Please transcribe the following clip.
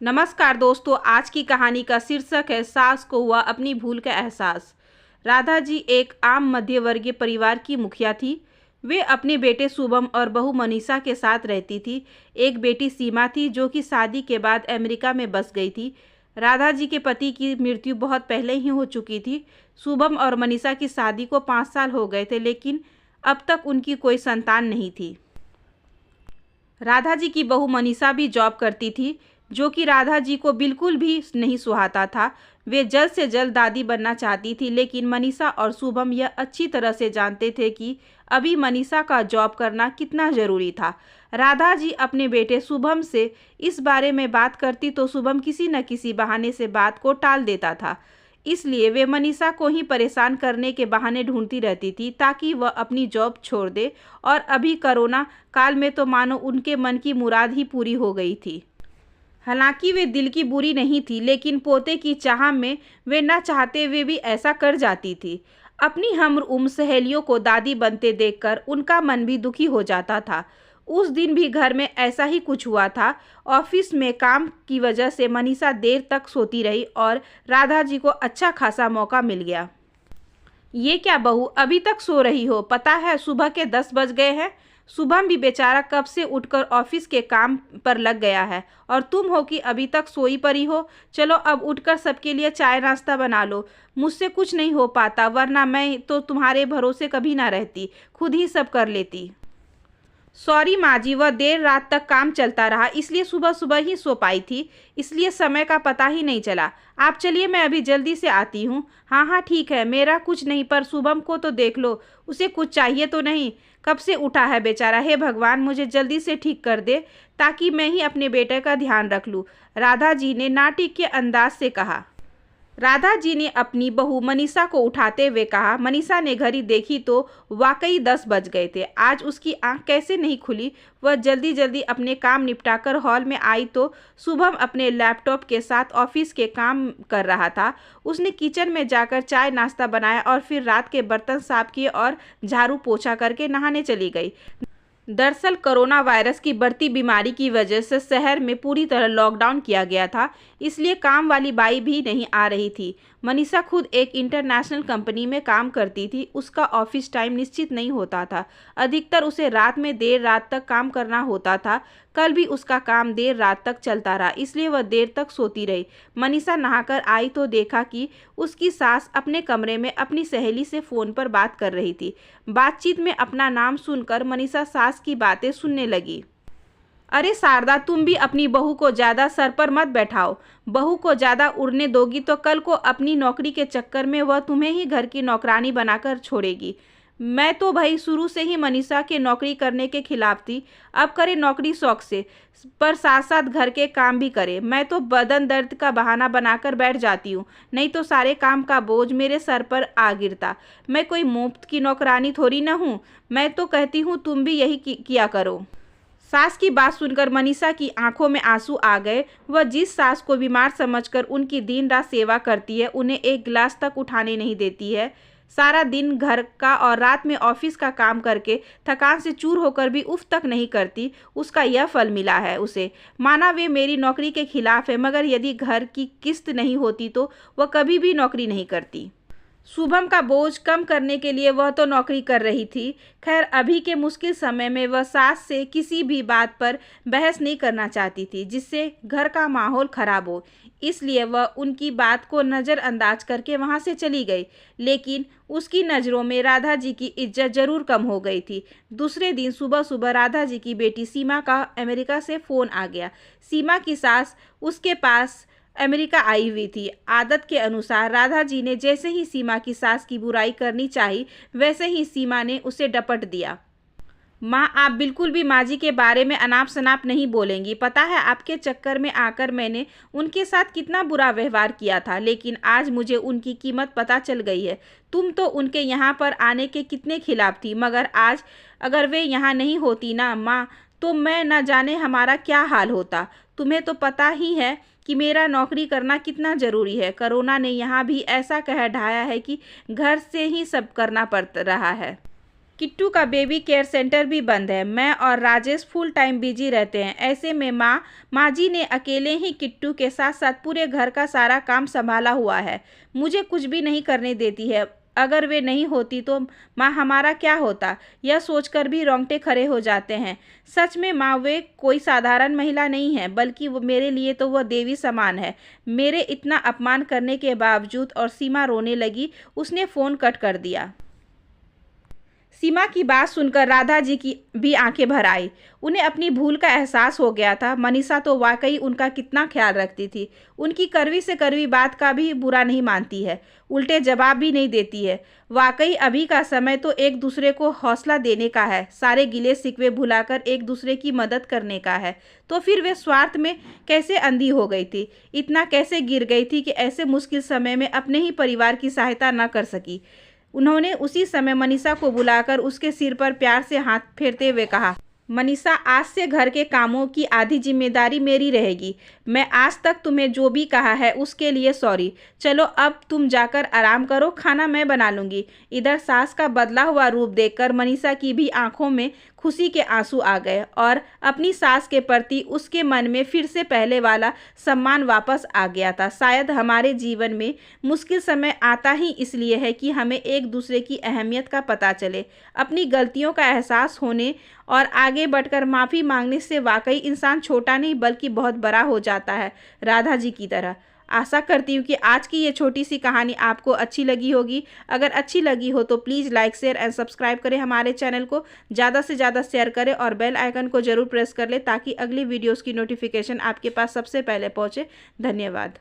नमस्कार दोस्तों, आज की कहानी का शीर्षक है सास को हुआ अपनी भूल का एहसास। राधा जी एक आम मध्यवर्गीय परिवार की मुखिया थी। वे अपने बेटे शुभम और बहू मनीषा के साथ रहती थी। एक बेटी सीमा थी जो कि शादी के बाद अमेरिका में बस गई थी। राधा जी के पति की मृत्यु बहुत पहले ही हो चुकी थी। शुभम और मनीषा की शादी को 5 साल हो गए थे, लेकिन अब तक उनकी कोई संतान नहीं थी। राधा जी की बहू मनीषा भी जॉब करती थी, जो कि राधा जी को बिल्कुल भी नहीं सुहाता था। वे जल्द से जल्द दादी बनना चाहती थी, लेकिन मनीषा और शुभम यह अच्छी तरह से जानते थे कि अभी मनीषा का जॉब करना कितना ज़रूरी था। राधा जी अपने बेटे शुभम से इस बारे में बात करती तो शुभम किसी न किसी बहाने से बात को टाल देता था। इसलिए वे मनीषा को ही परेशान करने के बहाने ढूंढती रहती थी ताकि वह अपनी जॉब छोड़ दे। और अभी कोरोना काल में तो मानो उनके मन की मुराद ही पूरी हो गई थी। हालांकि वे दिल की बुरी नहीं थी, लेकिन पोते की चाह में वे न चाहते हुए भी ऐसा कर जाती थी। अपनी हम उम्र सहेलियों को दादी बनते देखकर उनका मन भी दुखी हो जाता था। उस दिन भी घर में ऐसा ही कुछ हुआ था। ऑफिस में काम की वजह से मनीषा देर तक सोती रही और राधा जी को अच्छा खासा मौका मिल गया। ये क्या बहू, अभी तक सो रही हो? पता है सुबह के 10 बज गए हैं। शुभम भी बेचारा कब से उठकर ऑफिस के काम पर लग गया है और तुम हो कि अभी तक सोई पड़ी हो। चलो अब उठकर सबके लिए चाय नाश्ता बना लो। मुझसे कुछ नहीं हो पाता, वरना मैं तो तुम्हारे भरोसे कभी ना रहती, खुद ही सब कर लेती। सॉरी माँ जी, वह देर रात तक काम चलता रहा, इसलिए सुबह सुबह ही सो पाई थी, इसलिए समय का पता ही नहीं चला। आप चलिए, मैं अभी जल्दी से आती हूँ। हाँ हाँ ठीक है, मेरा कुछ नहीं, पर शुभम को तो देख लो, उसे कुछ चाहिए तो नहीं? कब से उठा है बेचारा। हे भगवान, मुझे जल्दी से ठीक कर दे ताकि मैं ही अपने बेटे का ध्यान रख लूँ, राधा जी ने नाटक के अंदाज से कहा। राधा जी ने अपनी बहू मनीषा को उठाते हुए कहा। मनीषा ने घड़ी देखी तो वाकई 10 बज गए थे। आज उसकी आंख कैसे नहीं खुली। वह जल्दी जल्दी अपने काम निपटाकर हॉल में आई तो शुभम अपने लैपटॉप के साथ ऑफिस के काम कर रहा था। उसने किचन में जाकर चाय नाश्ता बनाया और फिर रात के बर्तन साफ किए और झाड़ू पोछा करके नहाने चली गई। दरअसल कोरोना वायरस की बढ़ती बीमारी की वजह से शहर में पूरी तरह लॉकडाउन किया गया था, इसलिए काम वाली बाई भी नहीं आ रही थी। मनीषा खुद एक इंटरनेशनल कंपनी में काम करती थी। उसका ऑफिस टाइम निश्चित नहीं होता था, अधिकतर उसे रात में देर रात तक काम करना होता था। कल भी उसका काम देर रात तक चलता रहा, इसलिए वह देर तक सोती रही। मनीषा नहाकर आई तो देखा कि उसकी सास अपने कमरे में अपनी सहेली से फ़ोन पर बात कर रही थी। बातचीत में अपना नाम सुनकर मनीषा सास की बातें सुनने लगी। अरे शारदा, तुम भी अपनी बहू को ज़्यादा सर पर मत बैठाओ। बहू को ज़्यादा उड़ने दोगी तो कल को अपनी नौकरी के चक्कर में वह तुम्हें ही घर की नौकरानी बनाकर छोड़ेगी। मैं तो भाई शुरू से ही मनीषा के नौकरी करने के खिलाफ थी। अब करे नौकरी शौक से, पर साथ साथ घर के काम भी करे। मैं तो बदन दर्द का बहाना बनाकर बैठ जाती हूँ, नहीं तो सारे काम का बोझ मेरे सर पर आ गिरता। मैं कोई मुफ्त की नौकरानी थोड़ी न हूँ। मैं तो कहती हूँ तुम भी यही किया करो। सास की बात सुनकर मनीषा की आंखों में आंसू आ गए। वह जिस सास को बीमार समझकर उनकी दिन रात सेवा करती है, उन्हें एक गिलास तक उठाने नहीं देती है, सारा दिन घर का और रात में ऑफिस का काम करके थकान से चूर होकर भी उफ तक नहीं करती, उसका यह फल मिला है उसे। माना वे मेरी नौकरी के खिलाफ है, मगर यदि घर की किस्त नहीं होती तो वह कभी भी नौकरी नहीं करती। शुभम का बोझ कम करने के लिए वह तो नौकरी कर रही थी। खैर, अभी के मुश्किल समय में वह सास से किसी भी बात पर बहस नहीं करना चाहती थी जिससे घर का माहौल खराब हो, इसलिए वह उनकी बात को नज़रअंदाज करके वहां से चली गई। लेकिन उसकी नज़रों में राधा जी की इज्जत जरूर कम हो गई थी। दूसरे दिन सुबह सुबह राधा जी की बेटी सीमा का अमेरिका से फ़ोन आ गया। सीमा की सास उसके पास अमेरिका आई हुई थी। आदत के अनुसार राधा जी ने जैसे ही सीमा की सास की बुराई करनी चाही, वैसे ही सीमा ने उसे डपट दिया। माँ, आप बिल्कुल भी माँ जी के बारे में अनाप शनाप नहीं बोलेंगी। पता है आपके चक्कर में आकर मैंने उनके साथ कितना बुरा व्यवहार किया था, लेकिन आज मुझे उनकी कीमत पता चल गई है। तुम तो उनके यहाँ पर आने के कितने खिलाफ थी, मगर आज अगर वे यहाँ नहीं होती ना माँ, तो मैं न जाने हमारा क्या हाल होता। तुम्हें तो पता ही है कि मेरा नौकरी करना कितना ज़रूरी है। कोरोना ने यहाँ भी ऐसा कह ढाया है कि घर से ही सब करना पड़ रहा है। किट्टू का बेबी केयर सेंटर भी बंद है। मैं और राजेश फुल टाइम बिजी रहते हैं। ऐसे में माँ जी ने अकेले ही किट्टू के साथ साथ पूरे घर का सारा काम संभाला हुआ है। मुझे कुछ भी नहीं करने देती है। अगर वे नहीं होती तो माँ हमारा क्या होता, यह सोचकर भी रोंगटे खड़े हो जाते हैं। सच में माँ वे कोई साधारण महिला नहीं है, बल्कि वो मेरे लिए तो वह देवी समान है। मेरे इतना अपमान करने के बावजूद। और सीमा रोने लगी। उसने फ़ोन कट कर दिया। सीमा की बात सुनकर राधा जी की भी आंखें भर आई। उन्हें अपनी भूल का एहसास हो गया था। मनीषा तो वाकई उनका कितना ख्याल रखती थी। उनकी कड़वी से कड़वी बात का भी बुरा नहीं मानती है, उल्टे जवाब भी नहीं देती है। वाकई अभी का समय तो एक दूसरे को हौसला देने का है, सारे गिले शिकवे भुलाकर एक दूसरे की मदद करने का है। तो फिर वे स्वार्थ में कैसे अंधी हो गई थी, इतना कैसे गिर गई थी कि ऐसे मुश्किल समय में अपने ही परिवार की सहायता न कर सकी। उन्होंने उसी समय मनीषा को बुलाकर उसके सिर पर प्यार से हाथ फेरते हुए कहा, मनीषा, आज से घर के कामों की आधी जिम्मेदारी मेरी रहेगी। मैं आज तक तुम्हें जो भी कहा है उसके लिए सॉरी। चलो अब तुम जाकर आराम करो, खाना मैं बना लूँगी। इधर सास का बदला हुआ रूप देखकर मनीषा की भी आंखों में खुशी के आंसू आ गए और अपनी सास के प्रति उसके मन में फिर से पहले वाला सम्मान वापस आ गया था। शायद हमारे जीवन में मुश्किल समय आता ही इसलिए है कि हमें एक दूसरे की अहमियत का पता चले। अपनी गलतियों का एहसास होने और आगे बढ़कर माफ़ी मांगने से वाकई इंसान छोटा नहीं बल्कि बहुत बड़ा हो जाता है, राधा जी की तरह। आशा करती हूँ कि आज की ये छोटी सी कहानी आपको अच्छी लगी होगी। अगर अच्छी लगी हो तो please like, share and subscribe करें हमारे चैनल को। ज़्यादा से ज़्यादा शेयर करें और बेल आइकन को ज़रूर प्रेस कर लें ताकि अगली वीडियोज़ की नोटिफिकेशन आपके पास सबसे पहले पहुँचे। धन्यवाद।